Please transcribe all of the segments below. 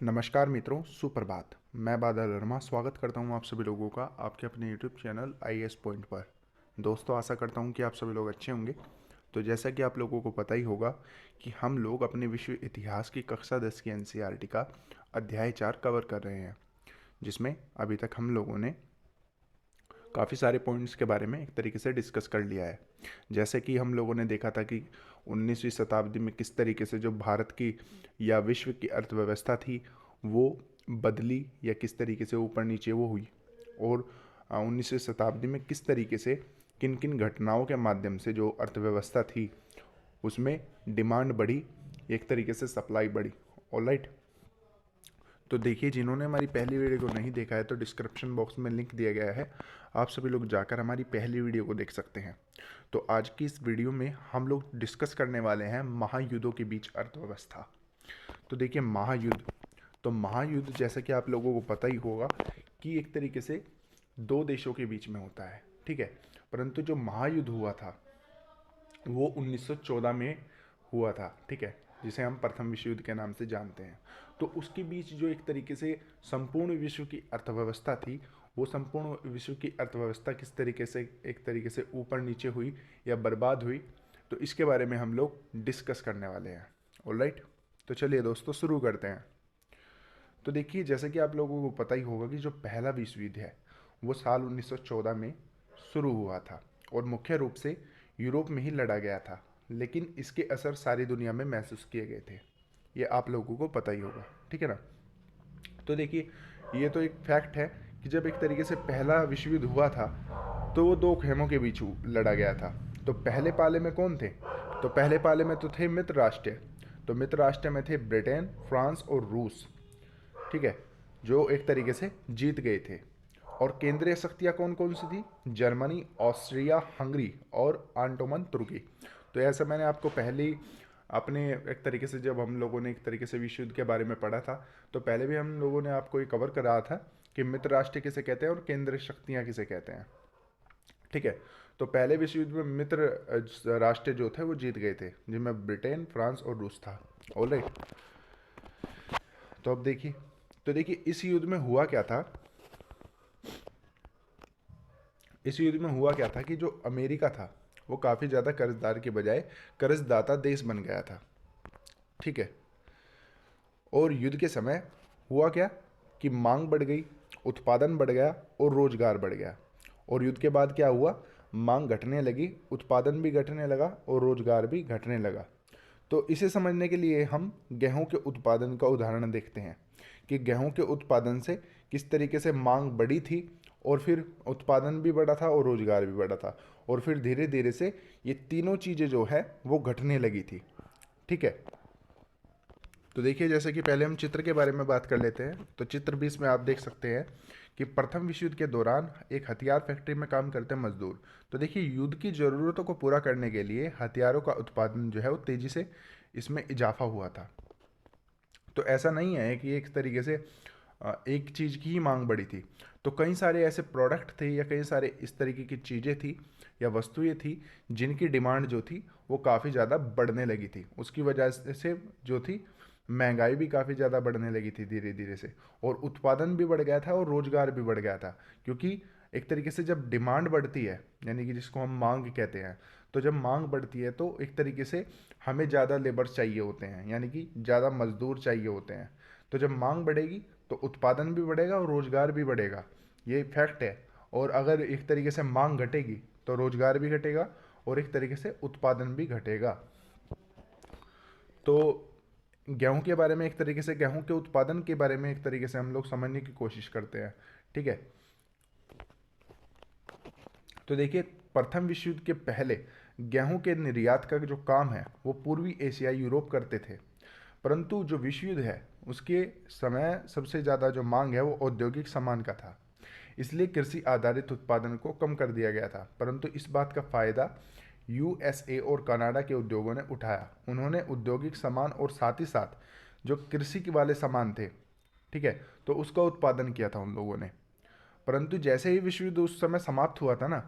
नमस्कार मित्रों, सुप्रभात। मैं बादल वर्मा स्वागत करता हूं आप सभी लोगों का आपके अपने यूट्यूब चैनल आईएएस पॉइंट पर। दोस्तों, आशा करता हूं कि आप सभी लोग अच्छे होंगे। तो जैसा कि आप लोगों को पता ही होगा कि हम लोग अपने विश्व इतिहास की कक्षा 10 की एनसीईआरटी का अध्याय 4 कवर कर रहे हैं, जिसमें अभी तक हम लोगों ने काफ़ी सारे पॉइंट्स के बारे में एक तरीके से डिस्कस कर लिया है। जैसे कि हम लोगों ने देखा था कि 19वीं शताब्दी में किस तरीके से जो भारत की या विश्व की अर्थव्यवस्था थी वो बदली या किस तरीके से ऊपर नीचे वो हुई, और 19वीं शताब्दी में किस तरीके से किन किन घटनाओं के माध्यम से जो अर्थव्यवस्था थी उसमें डिमांड बढ़ी, एक तरीके से सप्लाई बढ़ी। ऑलराइट, तो देखिए, जिन्होंने हमारी पहली वीडियो को नहीं देखा है तो डिस्क्रिप्शन बॉक्स में लिंक दिया गया है, आप सभी लोग जाकर हमारी पहली वीडियो को देख सकते हैं। तो आज की इस वीडियो में हम लोग डिस्कस करने वाले हैं महायुद्धों के बीच अर्थव्यवस्था। तो देखिए, महायुद्ध जैसा कि आप लोगों को पता ही होगा कि एक तरीके से दो देशों के बीच में होता है, ठीक है। परंतु जो महायुद्ध हुआ था वो 1914 में हुआ था, ठीक है, जिसे हम प्रथम विश्व युद्ध के नाम से जानते हैं। तो उसके बीच जो एक तरीके से संपूर्ण विश्व की अर्थव्यवस्था थी, वो संपूर्ण विश्व की अर्थव्यवस्था किस तरीके से एक तरीके से ऊपर नीचे हुई या बर्बाद हुई, तो इसके बारे में हम लोग डिस्कस करने वाले हैं। ऑलराइट, तो चलिए दोस्तों शुरू करते हैं। तो देखिए, जैसे कि आप लोगों को पता ही होगा कि जो पहला विश्व युद्ध है वो साल 1914 में शुरू हुआ था और मुख्य रूप से यूरोप में ही लड़ा गया था, लेकिन इसके असर सारी दुनिया में महसूस किए गए थे, ये आप लोगों को पता ही होगा, ठीक है ना। तो देखिए, ये तो एक फैक्ट है कि जब एक तरीके से पहला विश्व युद्ध हुआ था तो वो दो खेमों के बीच लड़ा गया था। तो पहले पाले में कौन थे? तो पहले पाले में तो थे मित्र राष्ट्र। तो मित्र राष्ट्र में थे ब्रिटेन, फ्रांस और रूस, ठीक है, जो एक तरीके से जीत गए थे। और केंद्रीय शक्तियां कौन कौन सी थी? जर्मनी, ऑस्ट्रिया हंगरी और आंटोमन तुर्की। तो ऐसा मैंने आपको पहले ही अपने एक तरीके से, जब हम लोगों ने एक तरीके से विश्व युद्ध के बारे में पढ़ा था, तो पहले भी हम लोगों ने आपको ये कवर करा था कि मित्र राष्ट्र किसे कहते हैं और केंद्रीय शक्तियां किसे कहते हैं, ठीक है। तो पहले विश्व युद्ध में मित्र राष्ट्र जो थे वो जीत गए थे, जिनमें ब्रिटेन, फ्रांस और रूस था। ऑलराइट, तो अब देखिए, इस युद्ध में हुआ क्या था। इस युद्ध में हुआ क्या था कि जो अमेरिका था वो काफ़ी ज़्यादा कर्जदार के बजाय कर्जदाता देश बन गया था, ठीक है। और युद्ध के समय हुआ क्या कि मांग बढ़ गई, उत्पादन बढ़ गया और रोजगार बढ़ गया। और युद्ध के बाद क्या हुआ? मांग घटने लगी, उत्पादन भी घटने लगा और रोजगार भी घटने लगा। तो इसे समझने के लिए हम गेहूं के उत्पादन का उदाहरण देखते हैं कि गेहूं के उत्पादन से किस तरीके से मांग बढ़ी थी और फिर उत्पादन भी बढ़ा था और रोजगार भी बढ़ा था, और फिर धीरे धीरे से ये तीनों चीज़ें जो है वो घटने लगी थी, ठीक है। तो देखिए, जैसे कि पहले हम चित्र के बारे में बात कर लेते हैं। तो चित्र 20 में आप देख सकते हैं कि प्रथम विश्व युद्ध के दौरान एक हथियार फैक्ट्री में काम करते मजदूर। तो देखिए, युद्ध की ज़रूरतों को पूरा करने के लिए हथियारों का उत्पादन जो है वो तेज़ी से इसमें इजाफा हुआ था। तो ऐसा नहीं है कि एक तरीके से एक चीज़ की ही मांग बढ़ी थी। तो कई सारे ऐसे प्रोडक्ट थे या कई सारे इस तरीके की चीज़ें थी या वस्तुएं थी जिनकी डिमांड जो थी वो काफ़ी ज़्यादा बढ़ने लगी थी। उसकी वजह से जो थी महंगाई भी काफ़ी ज़्यादा बढ़ने लगी थी धीरे धीरे से, और उत्पादन भी बढ़ गया था और रोजगार भी बढ़ गया था। क्योंकि एक तरीके से जब डिमांड बढ़ती है, यानी कि जिसको हम मांग कहते हैं, तो जब मांग बढ़ती है तो एक तरीके से हमें ज़्यादा लेबर चाहिए होते हैं, यानी कि ज़्यादा मजदूर चाहिए होते हैं। तो जब मांग बढ़ेगी तो उत्पादन भी बढ़ेगा और रोजगार भी बढ़ेगा, ये फैक्ट है। और अगर एक तरीके से मांग घटेगी तो रोजगार भी घटेगा और एक तरीके से उत्पादन भी घटेगा। तो गेहूं के बारे में एक तरीके से, गेहूं के उत्पादन के बारे में एक तरीके से हम लोग समझने की कोशिश करते हैं, ठीक है। तो देखिए, प्रथम विश्व युद्ध के पहले गेहूं के निर्यात का जो काम है वो पूर्वी एशिया, यूरोप करते थे। परंतु जो विश्व युद्ध है उसके समय सबसे ज़्यादा जो मांग है वो औद्योगिक सामान का था, इसलिए कृषि आधारित उत्पादन को कम कर दिया गया था। परंतु इस बात का फायदा यूएसए और कनाडा के उद्योगों ने उठाया। उन्होंने औद्योगिक सामान और साथ ही साथ जो कृषि के वाले सामान थे, ठीक है, तो उसका उत्पादन किया था उन लोगों ने। परंतु जैसे ही विश्व युद्ध उस समय समाप्त हुआ था ना,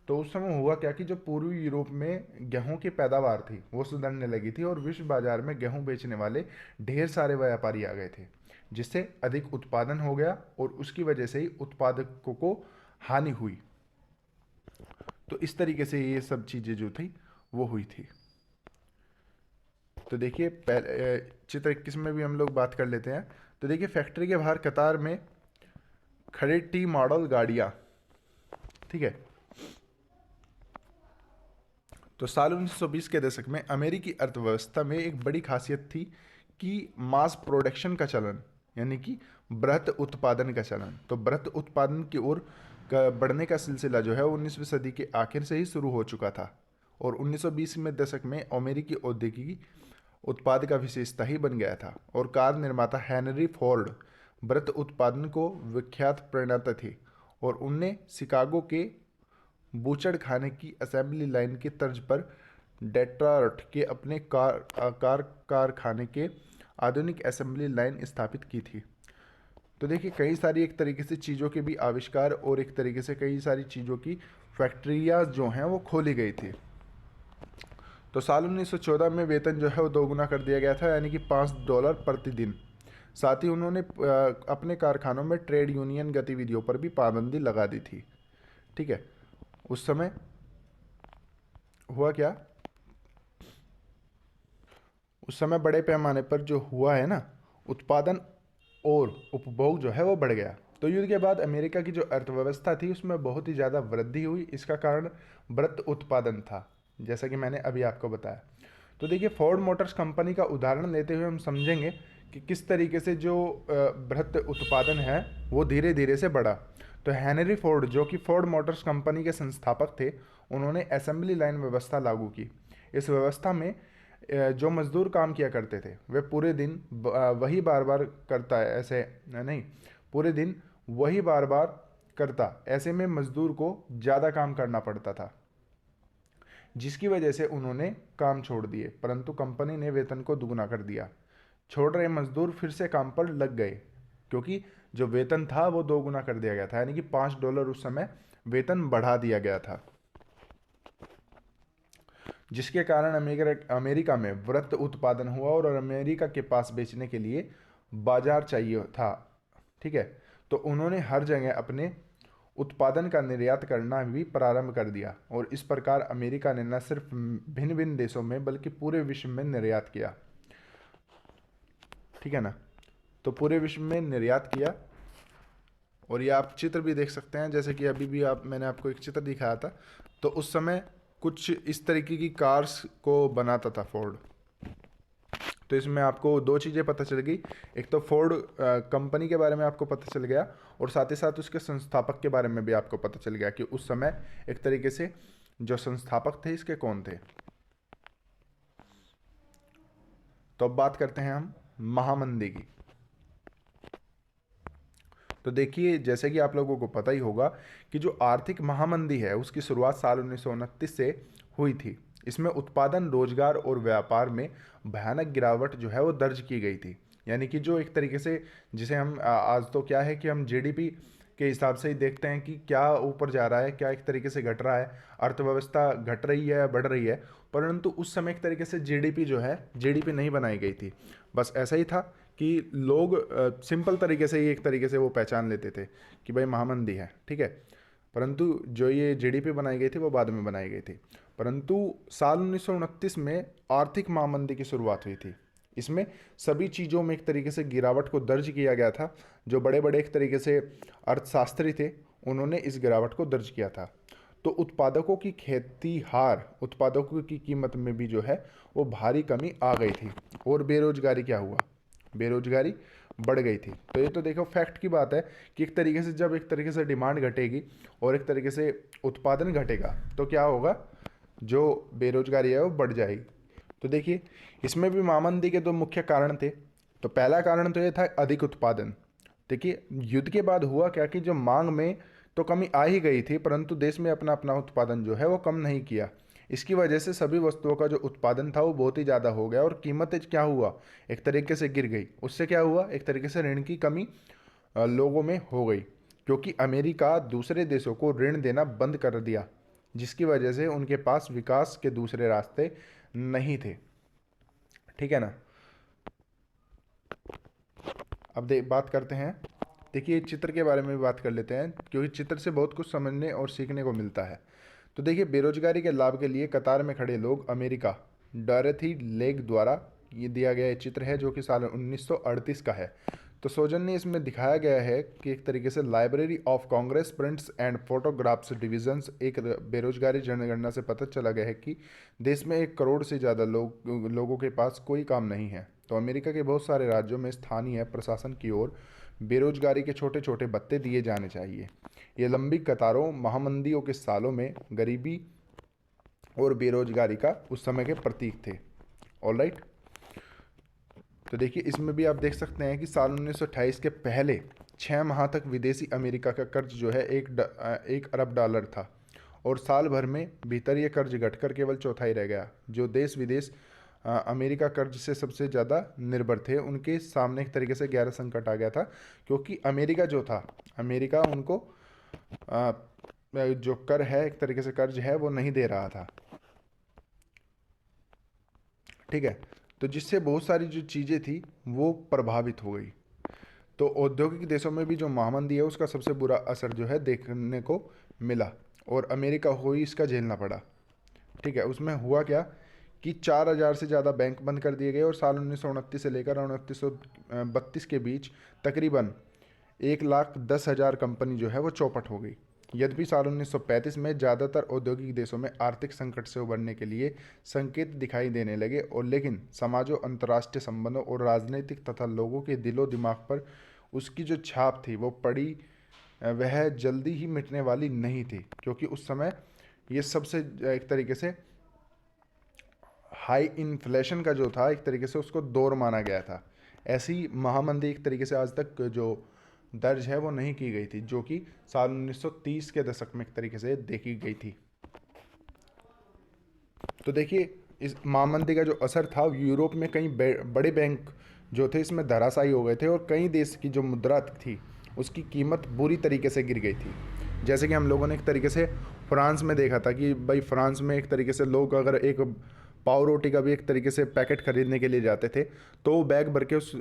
तो उस समय हुआ क्या कि जो पूर्वी यूरोप में गेहूं की पैदावार थी वो सुधरने लगी थी और विश्व बाजार में गेहूं बेचने वाले ढेर सारे व्यापारी आ गए थे, जिससे अधिक उत्पादन हो गया और उसकी वजह से ही उत्पादकों को हानि हुई। तो इस तरीके से ये सब चीज़ें जो थी वो हुई थी। तो देखिए पहले चित्र 21 में भी हम लोग बात कर लेते हैं। तो देखिए फैक्ट्री के बाहर कतार में खड़े टी मॉडल गाड़ियाँ, ठीक है। तो साल 1920 के दशक में अमेरिकी अर्थव्यवस्था में एक बड़ी खासियत थी कि मास प्रोडक्शन का चलन, यानी कि बृहत उत्पादन का चलन। तो बृहत उत्पादन की ओर बढ़ने का सिलसिला जो है 19वीं सदी के आखिर से ही शुरू हो चुका था और 1920 में दशक में अमेरिकी औद्योगिकी उत्पाद का विशेषता ही बन गया था और कार निर्माता हेनरी फोर्ड बृहत उत्पादन को विख्यात प्रणेता थे और उनने शिकागो के बूचड़ खाने की असेंबली लाइन की तर्ज पर डेट्रॉयट के अपने कारखाने के आधुनिक असेंबली लाइन स्थापित की थी। तो देखिए कई सारी एक तरीके से चीज़ों के भी आविष्कार और एक तरीके से कई सारी चीज़ों की फैक्ट्रियाँ जो हैं वो खोली गई थी। तो साल 1914 में वेतन जो है वो दोगुना कर दिया गया था, यानी कि $5 प्रतिदिन। साथ ही उन्होंने अपने कारखानों में ट्रेड यूनियन गतिविधियों पर भी पाबंदी लगा दी थी, ठीक है। उस समय हुआ क्या, उस समय बड़े पैमाने पर जो हुआ है ना, उत्पादन और उपभोग जो है वो बढ़ गया। तो युद्ध के बाद अमेरिका की जो अर्थव्यवस्था थी उसमें बहुत ही ज़्यादा वृद्धि हुई। इसका कारण बृहत उत्पादन था, जैसा कि मैंने अभी आपको बताया। तो देखिए फोर्ड मोटर्स कंपनी का उदाहरण लेते हुए हम समझेंगे कि किस तरीके से जो बृहत उत्पादन है वो धीरे धीरे से बढ़ा। तो हेनरी फोर्ड जो कि फोर्ड मोटर्स कंपनी के संस्थापक थे, उन्होंने असेंबली लाइन व्यवस्था लागू की। इस व्यवस्था में जो मजदूर काम किया करते थे वे पूरे दिन वही बार बार करता है, ऐसे नहीं, पूरे दिन वही बार बार करता, ऐसे में मजदूर को ज़्यादा काम करना पड़ता था, जिसकी वजह से उन्होंने काम छोड़ दिए। परंतु कंपनी ने वेतन को दुगना कर दिया। छोड़ रहे मजदूर फिर से काम पर लग गए, क्योंकि जो वेतन था वो दोगुना कर दिया गया था, यानी कि $5 उस समय वेतन बढ़ा दिया गया था, जिसके कारण अमेरिका में वृहत उत्पादन हुआ और अमेरिका के पास बेचने के लिए बाजार चाहिए था, ठीक है। तो उन्होंने हर जगह अपने उत्पादन का निर्यात करना भी प्रारंभ कर दिया और इस प्रकार अमेरिका ने न सिर्फ भिन्न भिन्न देशों में बल्कि पूरे विश्व में निर्यात किया, ठीक है ना। तो पूरे विश्व में निर्यात किया। और ये आप चित्र भी देख सकते हैं, जैसे कि अभी भी मैंने आपको एक चित्र दिखाया था। तो उस समय कुछ इस तरीके की कार्स को बनाता था फोर्ड। तो इसमें आपको दो चीज़ें पता चल गई, एक तो फोर्ड कंपनी के बारे में आपको पता चल गया और साथ ही साथ उसके संस्थापक के बारे में भी आपको पता चल गया कि उस समय एक तरीके से जो संस्थापक थे इसके कौन थे। तो अब बात करते हैं हम महामंदी की। तो देखिए जैसे कि आप लोगों को पता ही होगा कि जो आर्थिक महामंदी है उसकी शुरुआत साल 1929 से हुई थी। इसमें उत्पादन, रोजगार और व्यापार में भयानक गिरावट जो है वो दर्ज की गई थी। यानी कि जो एक तरीके से जिसे हम आज तो क्या है कि हम जीडीपी के हिसाब से ही देखते हैं कि क्या ऊपर जा रहा है, क्या एक तरीके से घट रहा है, अर्थव्यवस्था घट रही है, बढ़ रही है। परंतु उस समय एक तरीके से जीडीपी जो है, जीडीपी नहीं बनाई गई थी। बस ऐसा ही था कि लोग सिंपल तरीके से ही एक तरीके से वो पहचान लेते थे कि भाई महामंदी है, ठीक है। परंतु जो ये जीडीपी बनाई गई थी वो बाद में बनाई गई थी। परंतु साल 1929 में आर्थिक महामंदी की शुरुआत हुई थी। इसमें सभी चीज़ों में एक तरीके से गिरावट को दर्ज किया गया था। जो बड़े बड़े एक तरीके से अर्थशास्त्री थे उन्होंने इस गिरावट को दर्ज किया था। तो उत्पादकों की खेतीहार उत्पादकों की कीमत में भी जो है वो भारी कमी आ गई थी और बेरोजगारी क्या हुआ, बेरोजगारी बढ़ गई थी। तो ये तो देखो फैक्ट की बात है कि एक तरीके से जब एक तरीके से डिमांड घटेगी और एक तरीके से उत्पादन घटेगा तो क्या होगा, जो बेरोजगारी है वो बढ़ जाएगी। तो देखिए इसमें भी महामंदी के दो मुख्य कारण थे। तो पहला कारण तो ये था अधिक उत्पादन। देखिए युद्ध के बाद हुआ क्या कि जो मांग में तो कमी आ ही गई थी, परंतु देश में अपना अपना उत्पादन जो है वो कम नहीं किया। इसकी वजह से सभी वस्तुओं का जो उत्पादन था वो बहुत ही ज़्यादा हो गया और कीमतें क्या हुआ, एक तरीके से गिर गई। उससे क्या हुआ, एक तरीके से ऋण की कमी लोगों में हो गई, क्योंकि अमेरिका दूसरे देशों को ऋण देना बंद कर दिया, जिसकी वजह से उनके पास विकास के दूसरे रास्ते नहीं थे, ठीक है ना। अब बात करते हैं, देखिए चित्र के बारे में भी बात कर लेते हैं, क्योंकि चित्र से बहुत कुछ समझने और सीखने को मिलता है। तो देखिए, बेरोजगारी के लाभ के लिए कतार में खड़े लोग अमेरिका, डॉरेथी लेक द्वारा ये दिया गया ये चित्र है, जो कि साल 1938 का है। तो सौजन्य इसमें दिखाया गया है कि एक तरीके से library of Congress prints and photographs divisions, एक बेरोजगारी जनगणना से पता चला गया है कि देश में 1 करोड़ से ज़्यादा लोगों के पास कोई काम नहीं है। तो अमेरिका के बहुत सारे राज्यों में स्थानीय प्रशासन की ओर बेरोजगारी के छोटे छोटे भत्ते दिए जाने चाहिए। ये लंबी कतारों, महामंदियों के सालों में गरीबी और बेरोजगारी का उस समय के प्रतीक थे। ऑलराइट, तो देखिए इसमें भी आप देख सकते हैं कि साल 1928 के पहले 6 माह तक विदेशी अमेरिका का कर्ज जो है 1 अरब डॉलर था, और साल भर में भीतर ये कर्ज घटकर केवल चौथाई रह गया। जो देश विदेश अमेरिका कर्ज से सबसे ज़्यादा निर्भर थे, उनके सामने एक तरीके से गहरा संकट आ गया था, क्योंकि अमेरिका जो था, अमेरिका उनको आ, जो कर है, एक तरीके से कर्ज है, वो नहीं दे रहा था। ठीक है, तो जिससे बहुत सारी जो चीज़ें थी वो प्रभावित हो गई। तो औद्योगिक देशों में भी जो महामंदी है उसका सबसे बुरा असर जो है देखने को मिला, और अमेरिका को ही इसका झेलना पड़ा। ठीक है, उसमें हुआ क्या कि 4,000 से ज़्यादा बैंक बंद कर दिए गए, और साल 1929 से लेकर 1932 के बीच तकरीबन 1,10,000 कंपनी जो है वो चौपट हो गई। यद्यपि साल 1935 में ज़्यादातर औद्योगिक देशों में आर्थिक संकट से उबरने के लिए संकेत दिखाई देने लगे, और लेकिन समाजों, अंतर्राष्ट्रीय संबंधों और राजनीतिक तथा लोगों के दिलो दिमाग पर उसकी जो छाप थी वो पड़ी, वह जल्दी ही मिटने वाली नहीं थी, क्योंकि उस समय ये सबसे एक तरीके से हाई इन्फ्लेशन का जो था, एक तरीके से उसको दौर माना गया था। ऐसी महामंदी एक तरीके से आज तक जो दर्ज है वो नहीं की गई थी, जो कि साल 1930 के दशक में एक तरीके से देखी गई थी। तो देखिए, इस महामंदी का जो असर था, यूरोप में कई बड़े बैंक जो थे इसमें धराशायी हो गए थे, और कई देश की जो मुद्रा थी उसकी कीमत बुरी तरीके से गिर गई थी। जैसे कि हम लोगों ने एक तरीके से फ्रांस में देखा था कि भाई फ्रांस में एक तरीके से लोग अगर एक पाव रोटी का भी एक तरीके से पैकेट खरीदने के लिए जाते थे, तो वो बैग भर के उस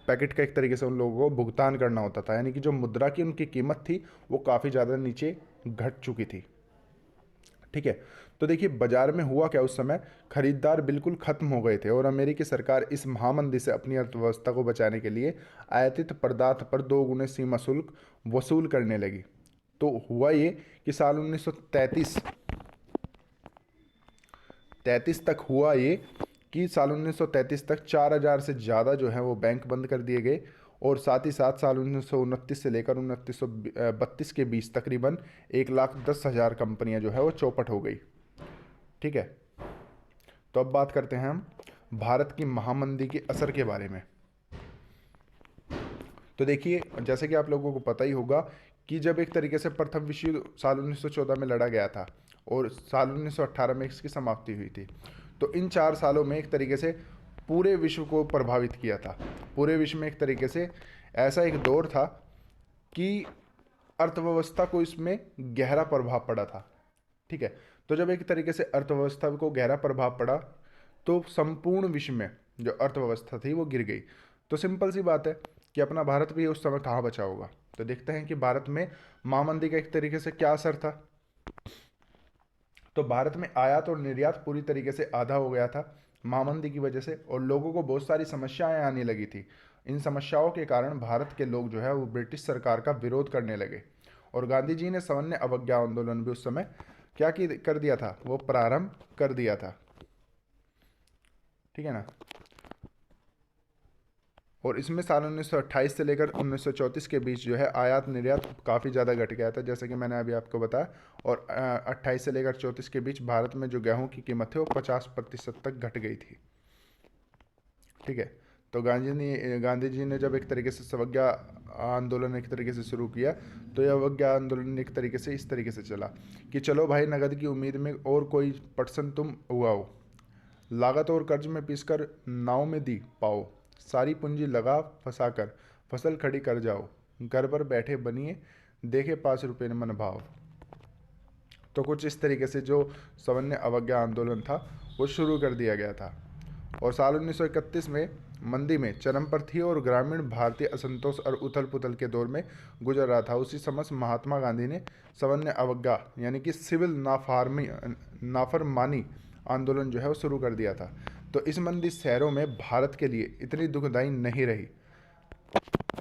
पैकेट का एक तरीके से उन लोगों को भुगतान करना होता था, यानी कि जो मुद्रा की उनकी कीमत थी वो काफ़ी ज़्यादा नीचे घट चुकी थी। ठीक है, तो देखिए बाजार में हुआ क्या, उस समय खरीदार बिल्कुल खत्म हो गए थे, और अमेरिकी सरकार इस महामंदी से अपनी अर्थव्यवस्था को बचाने के लिए आयातित पदार्थ पर 2 गुने सीमा शुल्क वसूल करने लगी। तो हुआ ये कि साल 1933 तक हुआ ये कि साल 1933 तक 4,000 से ज़्यादा जो है वो बैंक बंद कर दिए गए, और साथ ही साथ साल 1929 से लेकर 1932 के बीच तकरीबन 1,10,000 कंपनियां जो है वो चौपट हो गई। ठीक है, तो अब बात करते हैं हम भारत की महामंदी के असर के बारे में। तो देखिए, जैसे कि आप लोगों को पता ही होगा कि जब एक तरीके से प्रथम विश्व युद्ध साल 1914 में लड़ा गया था, और साल 1918 में इसकी समाप्ति हुई थी, तो इन 4 सालों में एक तरीके से पूरे विश्व को प्रभावित किया था। पूरे विश्व में एक तरीके से ऐसा एक दौर था कि अर्थव्यवस्था को इसमें गहरा प्रभाव पड़ा था। ठीक है, तो जब एक तरीके से अर्थव्यवस्था को गहरा प्रभाव पड़ा, तो संपूर्ण विश्व में जो अर्थव्यवस्था थी वो गिर गई। तो सिंपल सी बात है कि अपना भारत भी उस समय कहाँ बचा होगा। तो देखते हैं कि भारत में महामंदी का एक तरीके से क्या असर था। तो भारत में आयात और निर्यात पूरी तरीके से आधा हो गया था महामंदी की वजह से, और लोगों को बहुत सारी समस्याएं आने लगी थी। इन समस्याओं के कारण भारत के लोग जो है वो ब्रिटिश सरकार का विरोध करने लगे, और गांधी जी ने सवर्ण अवज्ञा आंदोलन भी उस समय क्या कर दिया था, वो प्रारंभ कर दिया था। ठीक है ना, और इसमें साल 1928 से लेकर 1934 के बीच जो है आयात निर्यात काफ़ी ज़्यादा घट गया था, जैसे कि मैंने अभी आपको बताया। और 28 से लेकर 34 के बीच भारत में जो गेहूं की कीमत है वो 50% तक घट गई थी। ठीक है, तो गांधी जी ने जब एक तरीके से अवज्ञा आंदोलन एक तरीके से शुरू किया, तो यह अवज्ञा आंदोलन एक तरीके से इस तरीके से चला कि चलो भाई, नगद की उम्मीद में और कोई पटसन तुम उगाओ, लागत और कर्ज में पीसकर नाव में दी पाओ, सारी पूंजी लगा फंसा कर फसल खड़ी कर जाओ, घर पर बैठे बनिए देखे 5 रुपये मन भाव। तो कुछ इस तरीके से जो सवर्ण अवज्ञा आंदोलन था वो शुरू कर दिया गया था। और साल 1931 में मंदी में चरम पर थी और ग्रामीण भारतीय असंतोष और उथल पुथल के दौर में गुजर रहा था। उसी समय महात्मा गांधी ने सवर्ण अवज्ञा यानी कि सिविल नाफरमानी आंदोलन जो है वो शुरू कर दिया था। तो इस मंदी शहरों में भारत के लिए इतनी दुखदायी नहीं रही,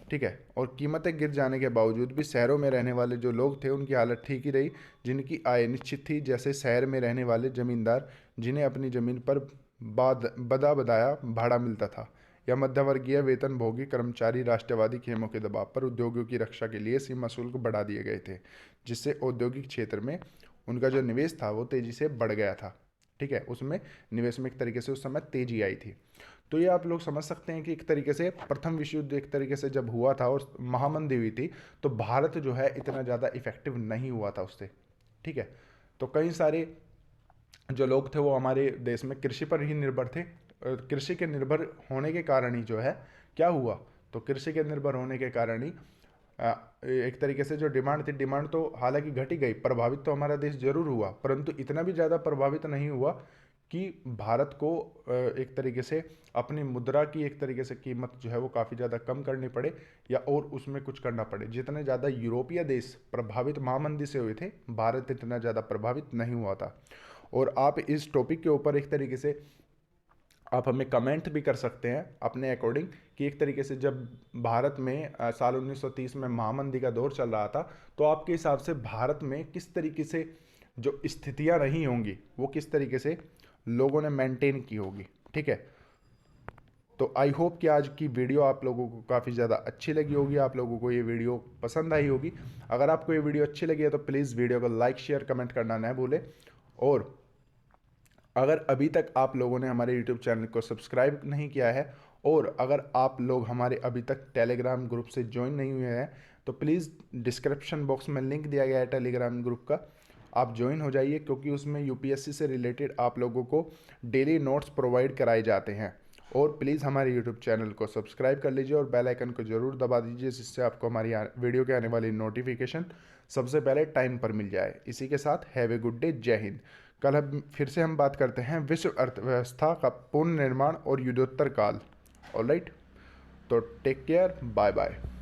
ठीक है। और कीमतें गिर जाने के बावजूद भी शहरों में रहने वाले जो लोग थे उनकी हालत ठीक ही रही, जिनकी आय निश्चित थी, जैसे शहर में रहने वाले जमींदार जिन्हें अपनी जमीन पर बदा बदाया भाड़ा मिलता था, या मध्यवर्गीय वेतन भोगी कर्मचारी राष्ट्रवादी खेमों के दबाव पर उद्योगों की रक्षा के लिए सीमा शुल्क बढ़ा दिए गए थे, जिससे औद्योगिक क्षेत्र में उनका जो निवेश था वो तेजी से बढ़ गया था, ठीक है। उसमें निवेश में एक तरीके से उस समय तेजी आई थी। तो ये आप लोग समझ सकते हैं कि एक तरीके से प्रथम विश्व युद्ध एक तरीके से जब हुआ था और महामंदी हुई थी, तो भारत जो है इतना ज़्यादा इफेक्टिव नहीं हुआ था उससे, ठीक है। तो कई सारे जो लोग थे वो हमारे देश में कृषि पर ही निर्भर थे। कृषि के निर्भर होने के कारण ही जो है क्या हुआ, तो कृषि के निर्भर होने के कारण ही एक तरीके से जो डिमांड थी, डिमांड तो हालांकि घट ही गई, प्रभावित तो हमारा देश जरूर हुआ, परंतु इतना भी ज़्यादा प्रभावित नहीं हुआ कि भारत को एक तरीके से अपनी मुद्रा की एक तरीके से कीमत जो है वो काफ़ी ज़्यादा कम करनी पड़े या और उसमें कुछ करना पड़े। जितने ज़्यादा यूरोपीय देश प्रभावित महामंदी से हुए थे, भारत इतना ज़्यादा प्रभावित नहीं हुआ था। और आप इस टॉपिक के ऊपर एक तरीके से आप हमें कमेंट भी कर सकते हैं अपने अकॉर्डिंग कि एक तरीके से जब भारत में साल 1930 में महामंदी का दौर चल रहा था, तो आपके हिसाब से भारत में किस तरीके से जो स्थितियां रही होंगी वो किस तरीके से लोगों ने मेंटेन की होगी, ठीक है। तो आई होप कि आज की वीडियो आप लोगों को काफ़ी ज़्यादा अच्छी लगी होगी, आप लोगों को ये वीडियो पसंद आई होगी। अगर आपको ये वीडियो अच्छी लगी है तो प्लीज़ वीडियो को लाइक शेयर कमेंट करना न भूलें। और अगर अभी तक आप लोगों ने हमारे यूट्यूब चैनल को सब्सक्राइब नहीं किया है और अगर आप लोग हमारे अभी तक टेलीग्राम ग्रुप से ज्वाइन नहीं हुए हैं, तो प्लीज़ डिस्क्रिप्शन बॉक्स में लिंक दिया गया है टेलीग्राम ग्रुप का, आप ज्वाइन हो जाइए, क्योंकि उसमें यूपीएससी से रिलेटेड आप लोगों को डेली नोट्स प्रोवाइड कराए जाते हैं। और प्लीज़ हमारे यूट्यूब चैनल को सब्सक्राइब कर लीजिए और बेल आइकन को ज़रूर दबा दीजिए, जिससे आपको हमारी वीडियो के आने वाली नोटिफिकेशन सबसे पहले टाइम पर मिल जाए। इसी के साथ हैव ए गुड डे, जय हिंद। कल हम फिर से बात करते हैं विश्व अर्थव्यवस्था का पुनर्निर्माण और युद्धोत्तर काल। ऑलराइट, तो टेक केयर, बाय बाय।